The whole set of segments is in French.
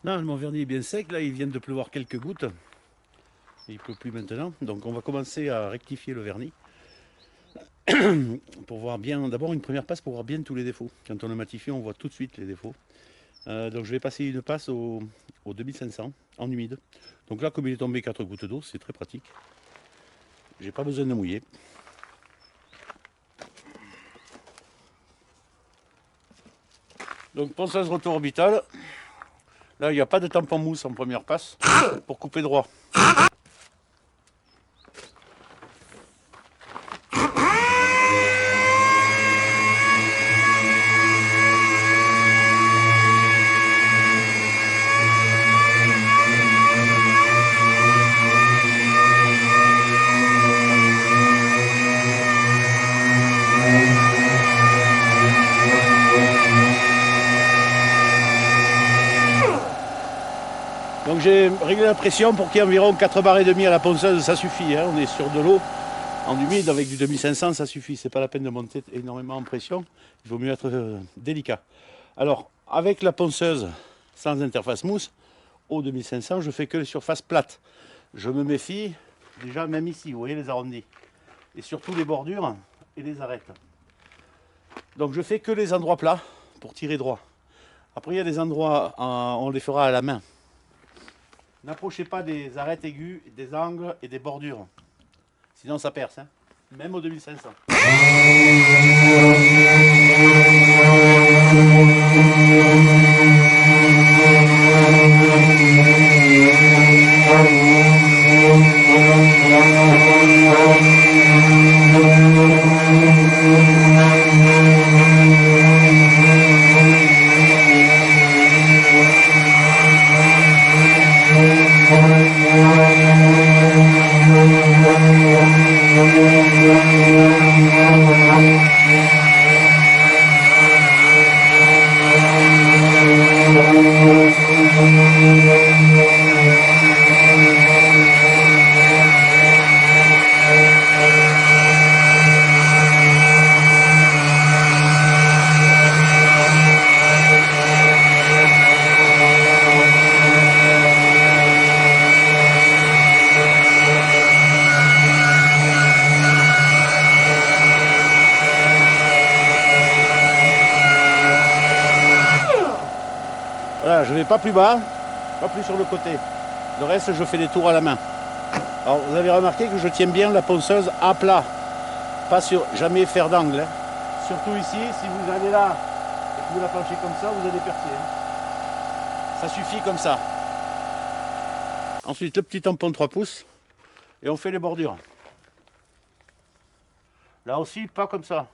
Non, mon vernis est bien sec, là il vient de pleuvoir quelques gouttes. Il ne pleut plus maintenant, donc on va commencer à rectifier le vernis pour voir bien, d'abord une première passe pour voir bien tous les défauts. Quand on le matifie, on voit tout de suite les défauts. Donc je vais passer une passe au 2500 en humide. Donc là, comme il est tombé 4 gouttes d'eau, c'est très pratique. J'ai pas besoin de mouiller. Donc ponceuse retour orbital. Là, il n'y a pas de tampon mousse en première passe pour couper droit. Donc j'ai réglé la pression pour qu'il y ait environ 4 bars et demi à la ponceuse, ça suffit. Hein. On est sur de l'eau en humide avec du 2500, ça suffit. C'est pas la peine de monter énormément en pression. Il vaut mieux être délicat. Alors avec la ponceuse sans interface mousse, au 2500, je fais que les surfaces plates. Je me méfie déjà même ici, vous voyez les arrondis. Et surtout les bordures et les arêtes. Donc je fais que les endroits plats pour tirer droit. Après il y a des endroits, on les fera à la main. N'approchez pas des arêtes aiguës, des angles et des bordures. Sinon ça perce, hein. Même au 2500. Voilà, je ne vais pas plus bas, pas plus sur le côté. Le reste, je fais des tours à la main. Alors, vous avez remarqué que je tiens bien la ponceuse à plat, pas sur jamais faire d'angle. Hein. Surtout ici, si vous allez là et que vous la planchez comme ça, vous allez percer. Hein. Ça suffit comme ça. Ensuite, le petit tampon 3 pouces et on fait les bordures. Là aussi, pas comme ça.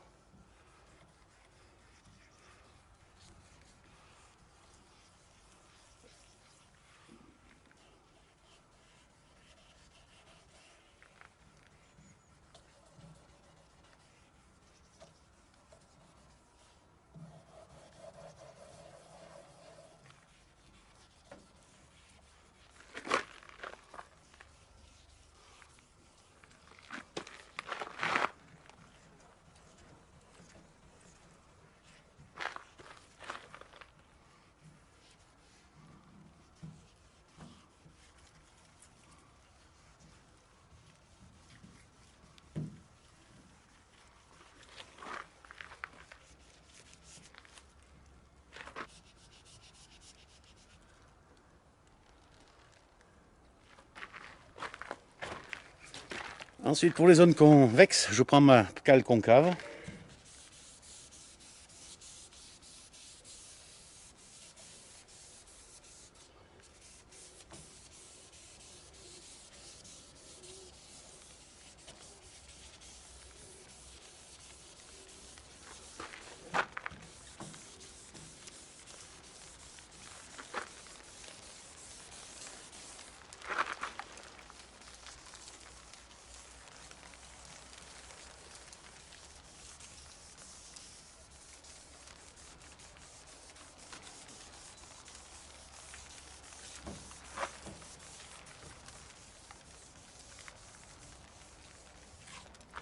Ensuite, pour les zones convexes, je prends ma cale concave.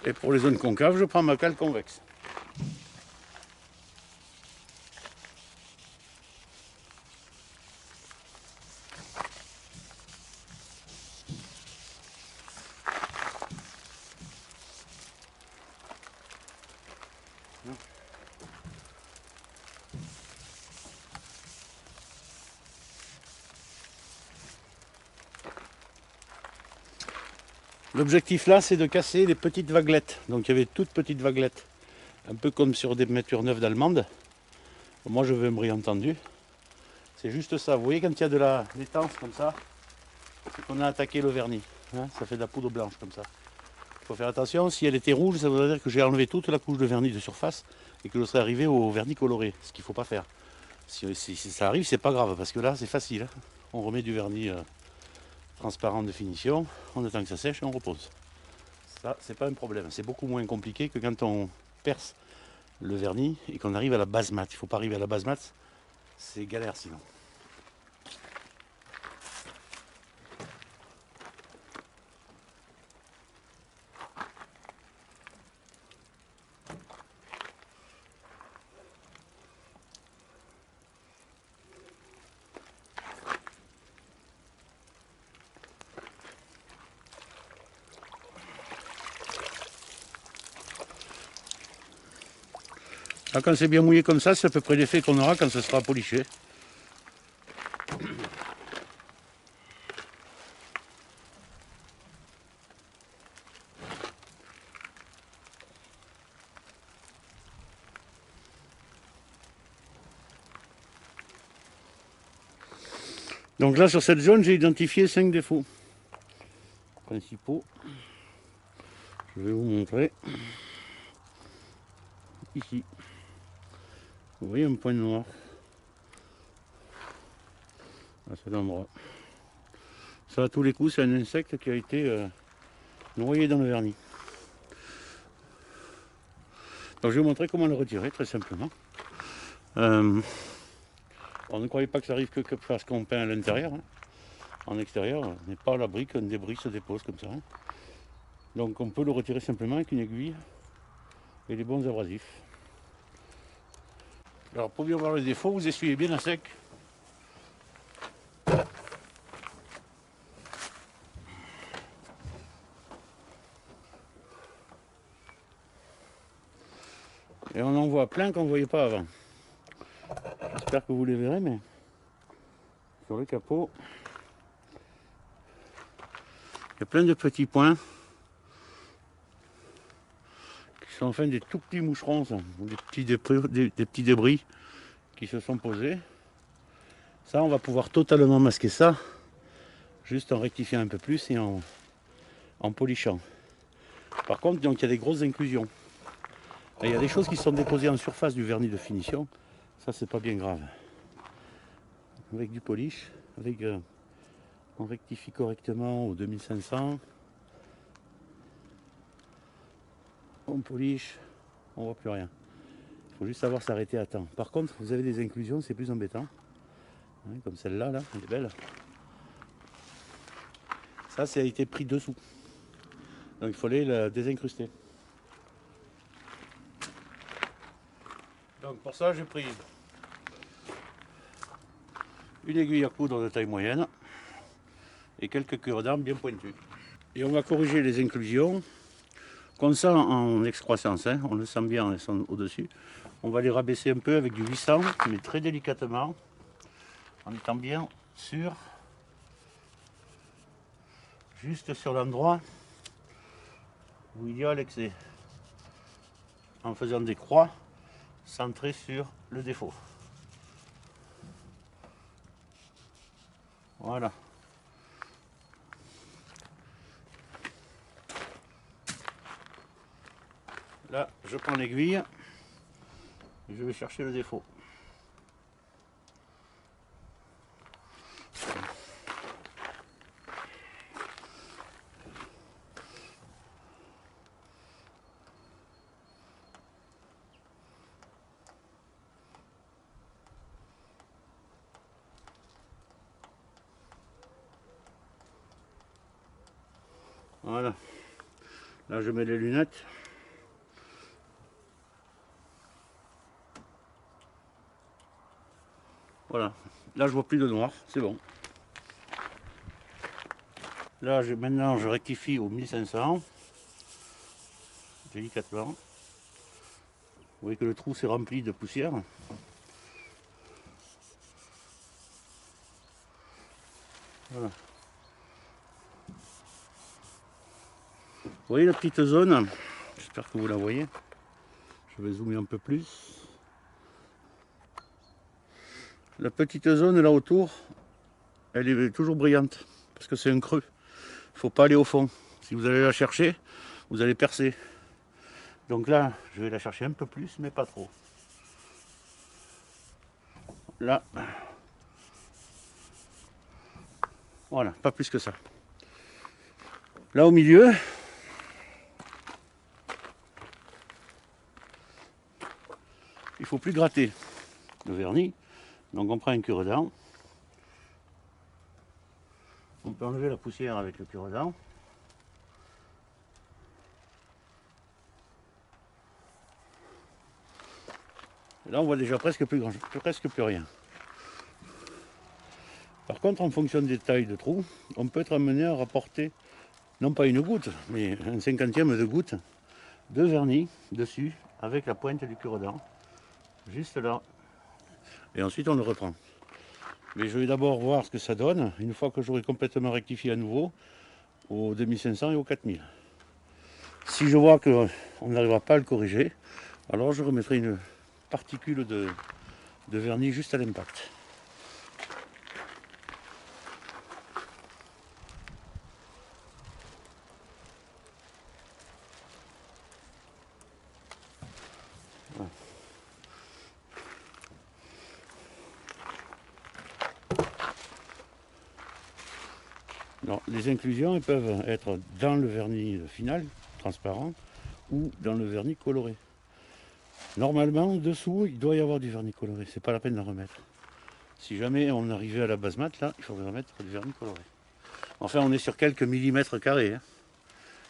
Et pour les zones concaves, je prends ma cale convexe. L'objectif là, c'est de casser les petites vaguelettes. Donc il y avait toutes petites vaguelettes, un peu comme sur des mètres neuves d'allemande. Moi, je veux un brillant tendu. C'est juste ça. Vous voyez quand il y a de la détente comme ça, c'est qu'on a attaqué le vernis. Hein, ça fait de la poudre blanche comme ça. Il faut faire attention. Si elle était rouge, ça voudrait dire que j'ai enlevé toute la couche de vernis de surface et que je serais arrivé au vernis coloré. Ce qu'il ne faut pas faire. Si ça arrive, c'est pas grave parce que là, c'est facile. Hein. On remet du vernis transparent de finition, on attend que ça sèche et on repose. Ça, c'est pas un problème. C'est beaucoup moins compliqué que quand on perce le vernis et qu'on arrive à la base mat. Il ne faut pas arriver à la base mat, c'est galère sinon. Là, quand c'est bien mouillé comme ça, c'est à peu près l'effet qu'on aura quand ce sera poliché. Donc là, sur cette zone, j'ai identifié 5 défauts principaux. Je vais vous montrer. Ici, vous voyez un point noir à cet endroit. Ça, à tous les coups, c'est un insecte qui a été noyé dans le vernis. Donc je vais vous montrer comment le retirer, très simplement. On ne croyait pas que ça arrive que parce qu'on peint à l'intérieur. Hein. En extérieur, on n'est pas à l'abri qu'un débris se dépose comme ça. Hein. Donc on peut le retirer simplement avec une aiguille et les bons abrasifs. Alors pour bien voir les défauts, vous essuyez bien à sec. Et on en voit plein qu'on ne voyait pas avant. J'espère que vous les verrez, mais sur le capot, il y a plein de petits points qui sont enfin des tout petits moucherons, ça, des petits débris qui se sont posés. Ça, on va pouvoir totalement masquer ça, juste en rectifiant un peu plus et en polichant. Par contre, donc, il y a des grosses inclusions. Et il y a des choses qui sont déposées en surface du vernis de finition. Ça, c'est pas bien grave. Avec du polish, on rectifie correctement au 2500. On polish, on voit plus rien. Il faut juste savoir s'arrêter à temps. Par contre, vous avez des inclusions, c'est plus embêtant. Hein, comme celle-là, là, elle est belle. Ça a été pris dessous. Donc il fallait la désincruster. Donc pour ça, j'ai pris une aiguille à coudre de taille moyenne et quelques cure-dents bien pointues. Et on va corriger les inclusions. Comme ça, en excroissance, hein, on le sent bien, elles sont au-dessus. On va les rabaisser un peu avec du 800, mais très délicatement, en étant bien sûr, juste sur l'endroit où il y a l'excès, en faisant des croix centrées sur le défaut. Voilà. Là, je prends l'aiguille et je vais chercher le défaut. Voilà. Là, je mets les lunettes. Voilà. Là, je vois plus de noir. C'est bon. Là, maintenant, je rectifie au 1500. Délicatement. Vous voyez que le trou s'est rempli de poussière. Voilà. voyez la petite zone? J'espère que vous la voyez. Je vais zoomer un peu plus. La petite zone là autour, elle est toujours brillante parce que c'est un creux. Il ne faut pas aller au fond. Si vous allez la chercher, vous allez percer. Donc là, je vais la chercher un peu plus, mais pas trop. Là, voilà, pas plus que ça. Là au milieu, il ne faut plus gratter le vernis. Donc on prend un cure-dent. On peut enlever la poussière avec le cure-dent. Là on voit déjà presque plus rien. Par contre, en fonction des tailles de trous, on peut être amené à rapporter, non pas une goutte, mais un cinquantième de goutte de vernis dessus avec la pointe du cure-dent, juste là. Et ensuite on le reprend. Mais je vais d'abord voir ce que ça donne, une fois que j'aurai complètement rectifié à nouveau, au 2500 et au 4000. Si je vois qu'on n'arrivera pas à le corriger, alors je remettrai une particule de vernis juste à l'impact. Alors, les inclusions elles peuvent être dans le vernis final, transparent, ou dans le vernis coloré. Normalement, dessous, il doit y avoir du vernis coloré. C'est pas la peine d'en remettre. Si jamais on arrivait à la base mat, là, il faudrait remettre du vernis coloré. Enfin, on est sur quelques millimètres carrés, hein.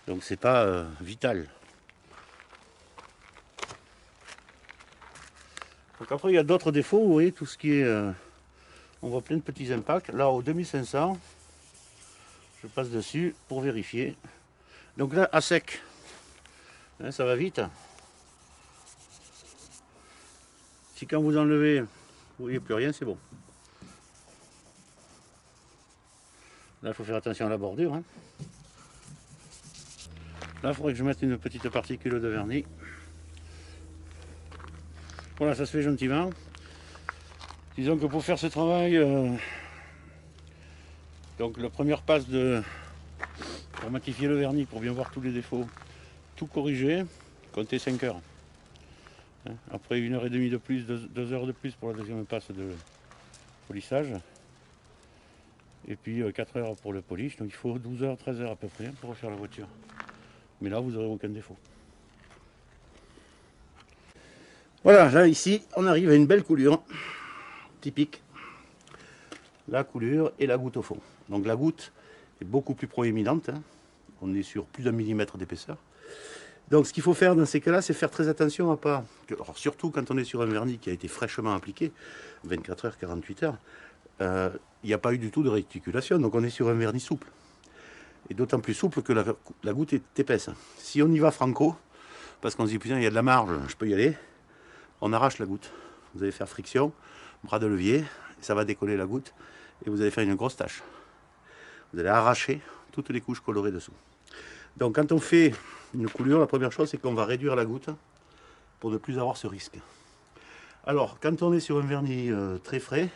Donc c'est pas vital. Donc après, il y a d'autres défauts. Vous voyez, tout ce qui est... on voit plein de petits impacts. Là, au 2500, je passe dessus pour vérifier. Donc là, à sec, hein, ça va vite. Si quand vous enlevez, vous voyez plus rien, c'est bon. Là, il faut faire attention à la bordure, hein. Là, il faudrait que je mette une petite particule de vernis. Voilà, ça se fait gentiment. Disons que pour faire ce travail, donc la première passe pour matifier le vernis, pour bien voir tous les défauts, tout corriger, comptez 5 heures. Après 1h30 de plus, 2 heures de plus pour la deuxième passe de polissage. Et puis 4 heures pour le polish, donc il faut 12 heures, 13 heures à peu près pour refaire la voiture. Mais là, vous n'aurez aucun défaut. Voilà, là ici, on arrive à une belle coulure, typique. La coulure et la goutte au fond. Donc la goutte est beaucoup plus proéminente, hein. On est sur plus d'1 mm d'épaisseur. Donc ce qu'il faut faire dans ces cas-là, c'est faire très attention à pas... Alors, surtout quand on est sur un vernis qui a été fraîchement appliqué, 24 heures, 48 heures, il n'y a pas eu du tout de réticulation, donc on est sur un vernis souple. Et d'autant plus souple que la goutte est épaisse. Si on y va franco, parce qu'on se dit putain il y a de la marge, je peux y aller, on arrache la goutte. Vous allez faire friction, bras de levier, ça va décoller la goutte, et vous allez faire une grosse tache. Vous allez arracher toutes les couches colorées dessous. Donc quand on fait une coulure, la première chose c'est qu'on va réduire la goutte pour ne plus avoir ce risque. Alors quand on est sur un vernis très frais,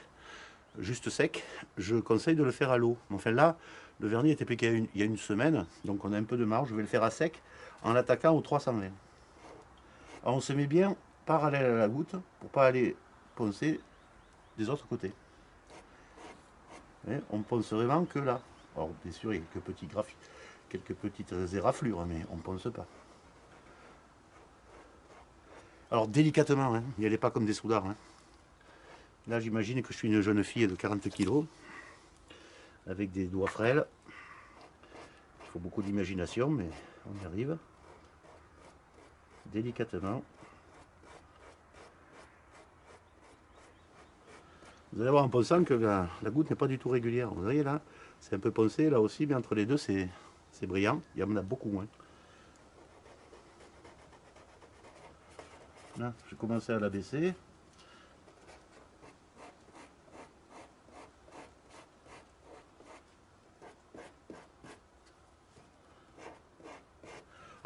juste sec, je conseille de le faire à l'eau. Enfin là, le vernis était appliqué il y a une semaine, donc on a un peu de marge. Je vais le faire à sec en l'attaquant au 320. Alors on se met bien parallèle à la goutte pour ne pas aller poncer des autres côtés. Et on ponce vraiment que là. Alors bien sûr, il y a quelques petites éraflures, mais on ne ponce pas. Alors délicatement, hein, n'y allez pas comme des soudards, hein. Là, j'imagine que je suis une jeune fille de 40 kg, avec des doigts frêles. Il faut beaucoup d'imagination, mais on y arrive. Délicatement. Vous allez voir en pensant que la goutte n'est pas du tout régulière. Vous voyez là, c'est un peu poncé, là aussi, mais entre les deux, c'est brillant. Il y en a beaucoup moins. Là, je commençais à la baisser.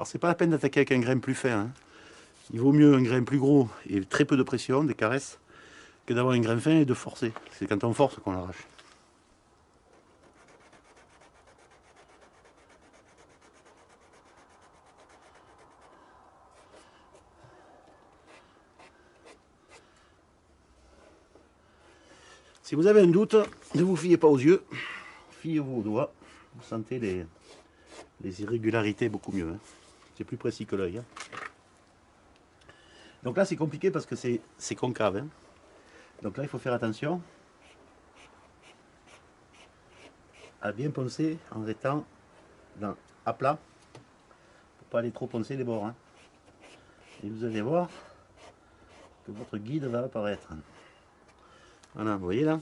Alors c'est pas la peine d'attaquer avec un grain plus fin, hein. Il vaut mieux un grain plus gros et très peu de pression, des caresses, que d'avoir un grain fin et de forcer. C'est quand on force qu'on l'arrache. Si vous avez un doute, ne vous fiez pas aux yeux, fiez-vous aux doigts. Vous sentez les irrégularités beaucoup mieux, hein. C'est plus précis que l'œil, hein. Donc là c'est compliqué parce que c'est concave, hein. Donc là il faut faire attention à bien poncer en restant à plat pour pas aller trop poncer les bords, hein. Et vous allez voir que votre guide va apparaître. Voilà, vous voyez là,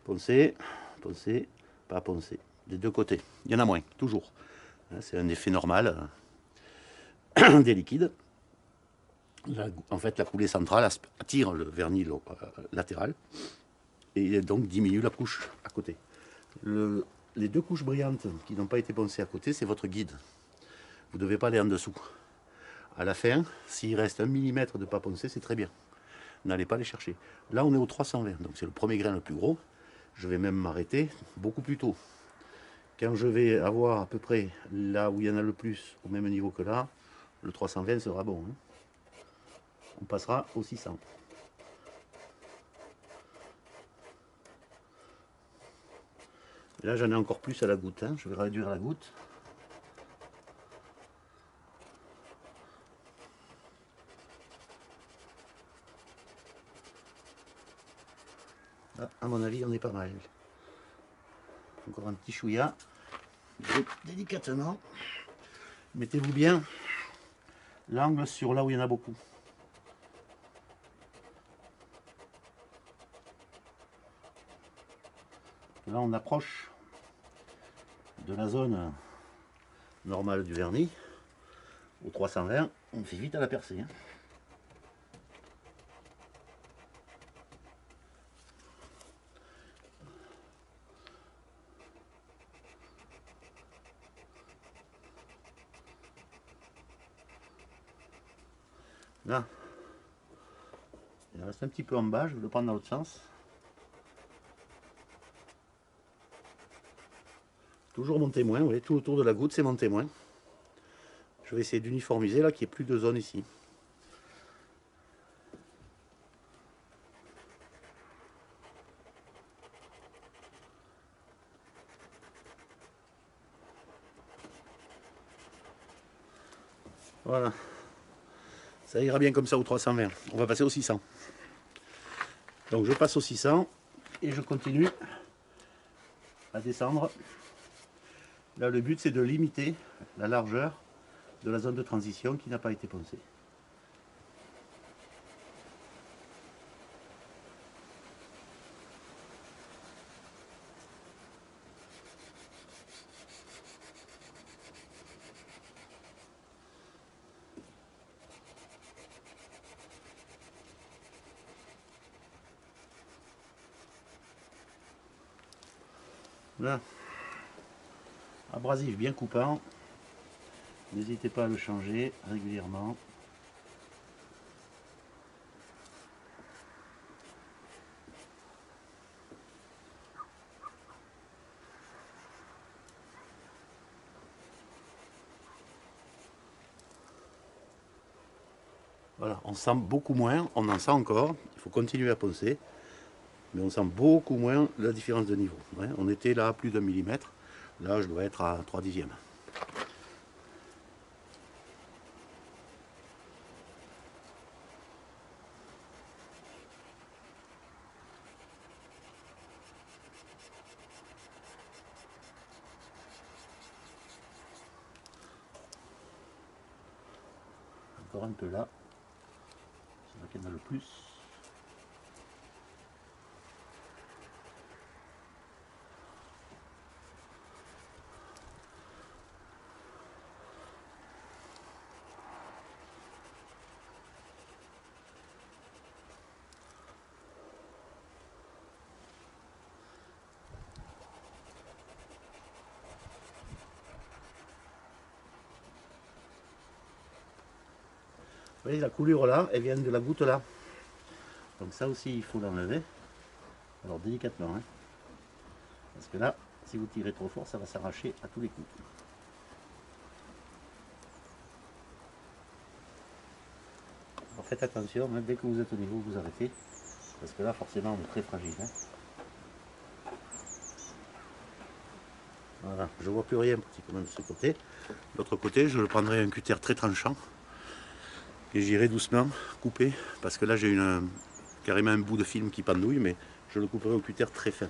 poncer, poncer, pas poncer, des deux côtés. Il y en a moins, toujours. C'est un effet normal des liquides. En fait, la coulée centrale attire le vernis latéral et donc diminue la couche à côté. Les deux couches brillantes qui n'ont pas été poncées à côté, c'est votre guide. Vous ne devez pas aller en dessous. À la fin, s'il reste 1 mm de pas poncé, c'est très bien. N'allez pas les chercher. Là, on est au 320, donc c'est le premier grain le plus gros. Je vais même m'arrêter beaucoup plus tôt. Quand je vais avoir à peu près là où il y en a le plus, au même niveau que là, le 320 sera bon, hein. On passera au 600. Et là, j'en ai encore plus à la goutte, hein. Je vais réduire la goutte. Là, à mon avis, on est pas mal. Encore un petit chouïa. Délicatement. Mettez-vous bien l'angle sur là où il y en a beaucoup. Là, on approche de la zone normale du vernis. Au 320, on fait vite à la percée, hein. Là, il reste un petit peu en bas, je vais le prendre dans l'autre sens. Toujours mon témoin, vous voyez, tout autour de la goutte, c'est mon témoin. Je vais essayer d'uniformiser là, qu'il n'y ait plus de zone ici. Voilà. Ça ira bien comme ça au 320. On va passer au 600. Donc je passe au 600 et je continue à descendre. Là, le but, c'est de limiter la largeur de la zone de transition qui n'a pas été poncée. Là, abrasif bien coupant. N'hésitez pas à le changer régulièrement. Voilà, on sent beaucoup moins, on en sent encore, il faut continuer à poncer, mais on sent beaucoup moins la différence de niveau. Ouais, on était là à plus d'1 mm, là je dois être à 3 dixièmes. Encore un peu là, c'est là qu'il y en a le plus. voyez la coulure là, elle vient de la goutte là. Donc ça aussi il faut l'enlever. Alors délicatement, hein. Parce que là, si vous tirez trop fort, ça va s'arracher à tous les coups. Alors faites attention, hein, dès que vous êtes au niveau, vous arrêtez. Parce que là, forcément, on est très fragile. Hein. Voilà, je vois plus rien pratiquement de ce côté. L'autre côté, je prendrai un cutter très tranchant. Et j'irai doucement couper. Parce que là, j'ai carrément un bout de film qui pendouille, mais je le couperai au cutter très fin.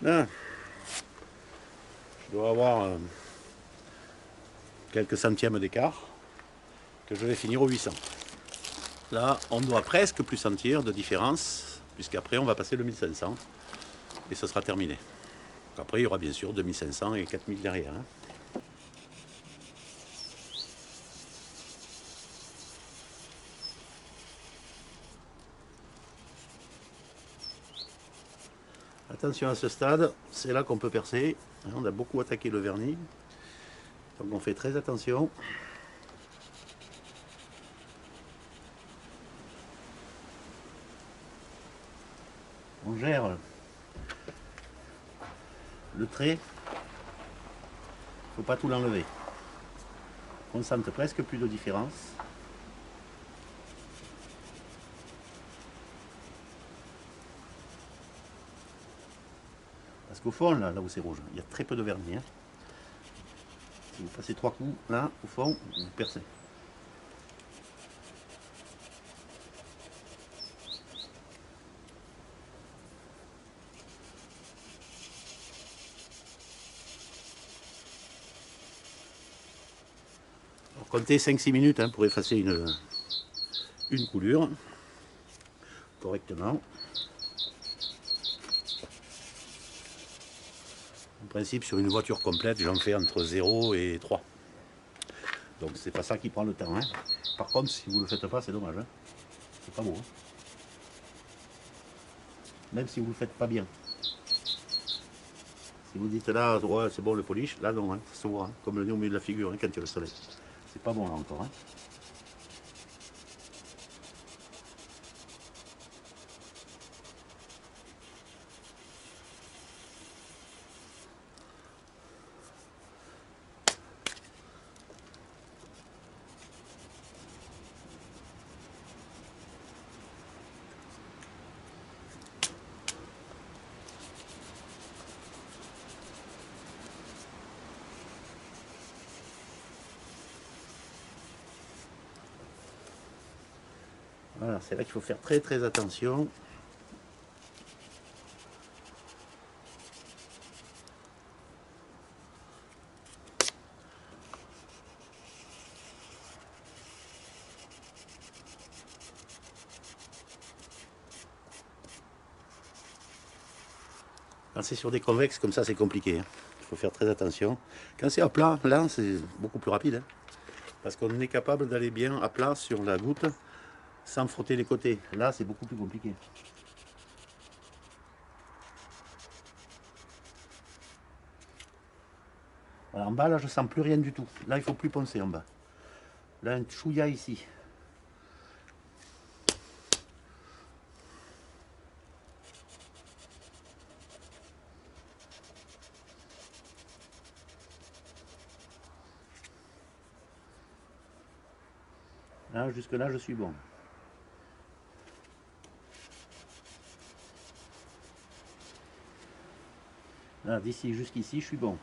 Là, je dois avoir quelques centièmes d'écart que je vais finir au 800. Là, on doit presque plus sentir de différence, puisqu'après on va passer le 1500 et ce sera terminé. Après, il y aura bien sûr 2500 et 4000 derrière. Hein. Attention à ce stade, c'est là qu'on peut percer. On a beaucoup attaqué le vernis, donc on fait très attention. On gère le trait, il ne faut pas tout l'enlever. On sent presque plus de différence. Parce qu'au fond, là où c'est rouge, il y a très peu de vernis. Hein. Si vous passez 3 coups, là, au fond, vous percez. Alors, comptez 5-6 minutes hein, pour effacer une coulure correctement. En principe, sur une voiture complète, j'en fais entre 0 et 3. Donc c'est pas ça qui prend le temps. Hein. Par contre, si vous le faites pas, c'est dommage. Hein. C'est pas beau. Hein. Même si vous le faites pas bien. Si vous dites là, ouais, c'est bon le polish, là non, hein, ça se voit, hein, comme le nez au milieu de la figure hein, quand il y a le soleil. C'est pas bon là encore. Hein. Voilà, c'est là qu'il faut faire très très attention. Quand c'est sur des convexes comme ça, c'est compliqué. Hein. Il faut faire très attention. Quand c'est à plat, là, c'est beaucoup plus rapide. Hein, parce qu'on est capable d'aller bien à plat sur la goutte sans frotter les côtés. Là, c'est beaucoup plus compliqué. Alors, en bas, là, je sens plus rien du tout. Là, il faut plus poncer en bas. Là, un chouïa ici. Là, jusque là, je suis bon. Là, d'ici jusqu'ici, je suis bon.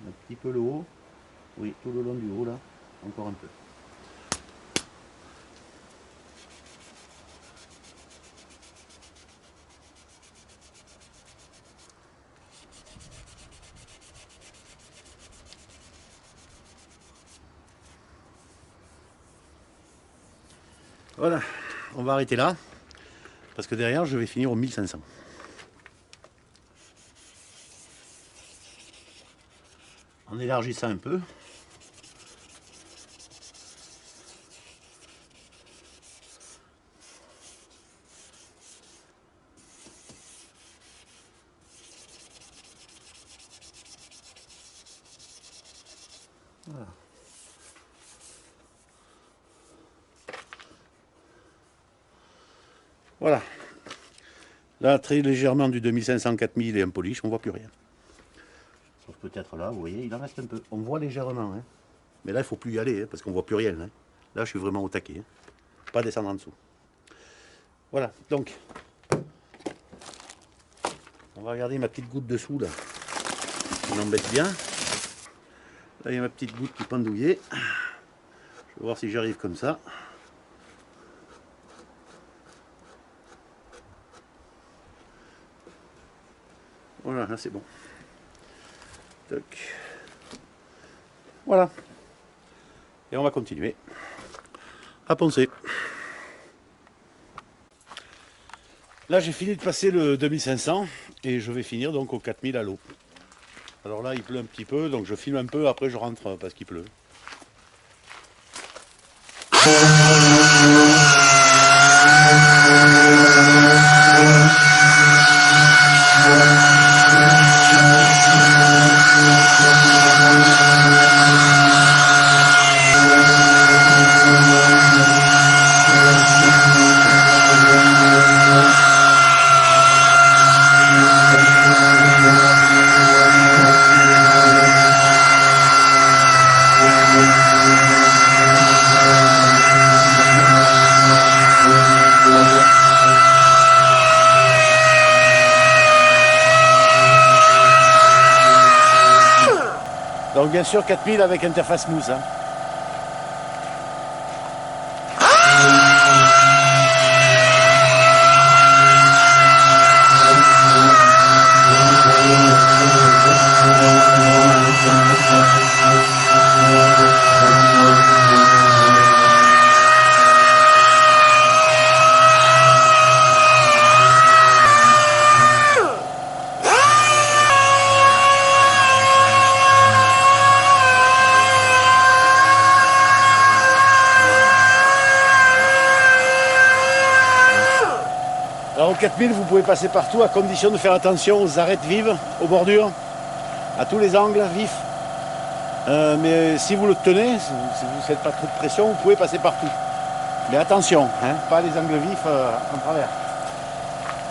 Un petit peu le haut. Oui, tout le long du haut, là. Encore un peu. Voilà, on va arrêter là, parce que derrière je vais finir au 1500. En élargissant un peu. Voilà. Voilà. Là, très légèrement du 2500-4000 et un polish, on voit plus rien. Sauf peut-être là, vous voyez, il en reste un peu. On voit légèrement, hein. Mais là, il ne faut plus y aller, hein, parce qu'on voit plus rien. Hein. Là, je suis vraiment au taquet. Hein. Pas descendre en dessous. Voilà, donc, on va regarder ma petite goutte dessous, là. On embête bien. Là, il y a ma petite goutte qui pendouillait. Je vais voir si j'arrive comme ça. Voilà, là c'est bon. Toc. Voilà. Et on va continuer à poncer. Là j'ai fini de passer le 2500 et je vais finir donc au 4000 à l'eau. Alors là il pleut un petit peu, donc je filme un peu, après je rentre parce qu'il pleut. Donc bien sûr 4000 avec interface mousse. Hein. Alors au 4000 vous pouvez passer partout à condition de faire attention aux arêtes vives, aux bordures, à tous les angles vifs. Mais si vous le tenez, si vous ne faites pas trop de pression, vous pouvez passer partout. Mais attention, hein, pas les angles vifs en travers.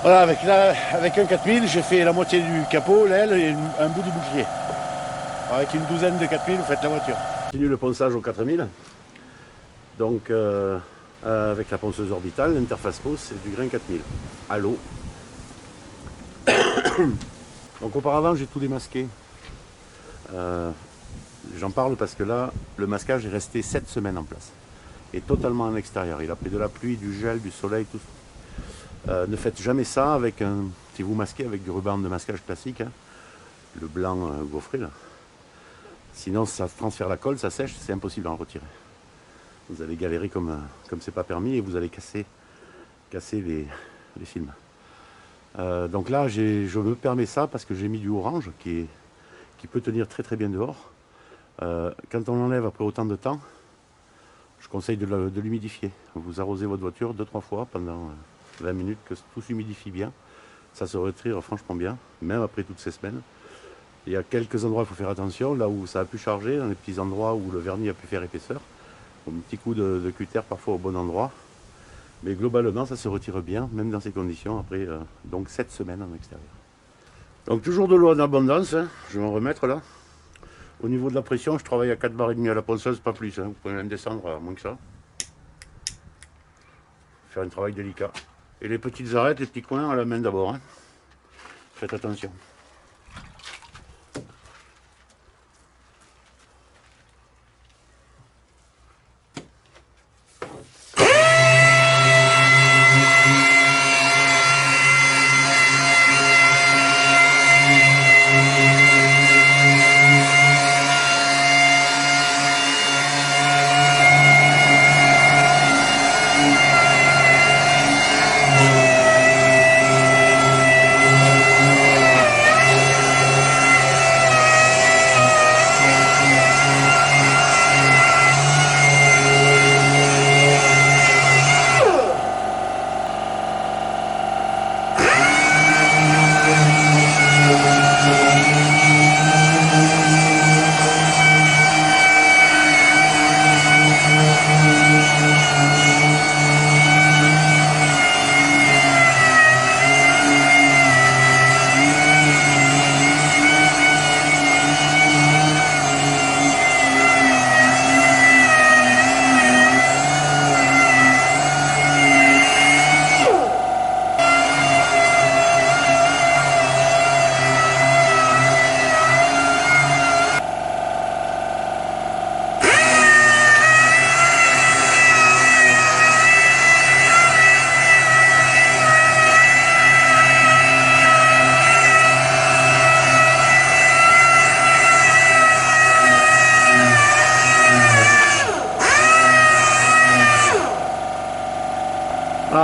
Voilà, avec un 4000, j'ai fait la moitié du capot, l'aile et un bout du bouclier. Avec une douzaine de 4000, vous faites la voiture. Je continue le ponçage au 4000. Donc avec la ponceuse orbitale, l'interface mousse, c'est du grain 4000 à l'eau. Donc auparavant j'ai tout démasqué. J'en parle parce que là le masquage est resté 7 semaines en place et totalement en extérieur. Il a pris de la pluie, du gel, du soleil, tout ça. Ne faites jamais ça avec si vous masquez avec du ruban de masquage classique, hein, le blanc gaufré là. Sinon ça transfère la colle, ça sèche, c'est impossible à en retirer. Vous allez galérer comme c'est pas permis et vous allez casser les films. Donc là, je me permets ça parce que j'ai mis du orange qui peut tenir très très bien dehors. Quand on enlève après autant de temps, je conseille de l'humidifier. Vous arrosez votre voiture 2-3 fois pendant 20 minutes, que tout s'humidifie bien. Ça se retire franchement bien, même après toutes ces semaines. Il y a quelques endroits où il faut faire attention, là où ça a pu charger, dans les petits endroits où le vernis a pu faire épaisseur. Un petit coup de cutter parfois au bon endroit. Mais globalement, ça se retire bien, même dans ces conditions, après donc 7 semaines en extérieur. Donc toujours de l'eau en abondance, hein. Je vais en remettre là. Au niveau de la pression, je travaille à 4 bars et demi à la ponceuse, pas plus. Hein. Vous pouvez même descendre à moins que ça. Faire un travail délicat. Et les petites arêtes, les petits coins à la main d'abord. Hein. Faites attention.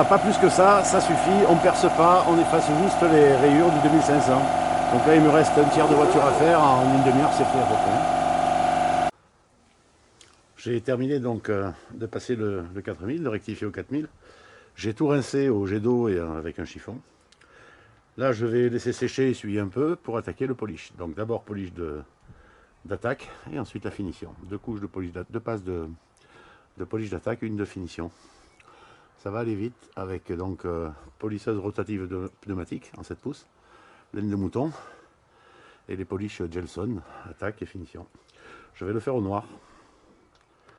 pas plus que ça, ça suffit, on perce pas, on efface juste les rayures du 2500. Donc là il me reste un tiers de voiture à faire, en une demi-heure c'est fait à peu près. J'ai terminé donc de passer le 4000, de rectifier au 4000. J'ai tout rincé au jet d'eau et avec un chiffon. Là je vais laisser sécher, essuyer un peu pour attaquer le polish. Donc d'abord polish d'attaque et ensuite la finition. Deux couches de polish, deux passes de polish d'attaque, une de finition. Ça va aller vite avec donc polisseuse rotative de pneumatique en 7 pouces, laine de mouton et les polish Gelson, attaque et finition. Je vais le faire au noir.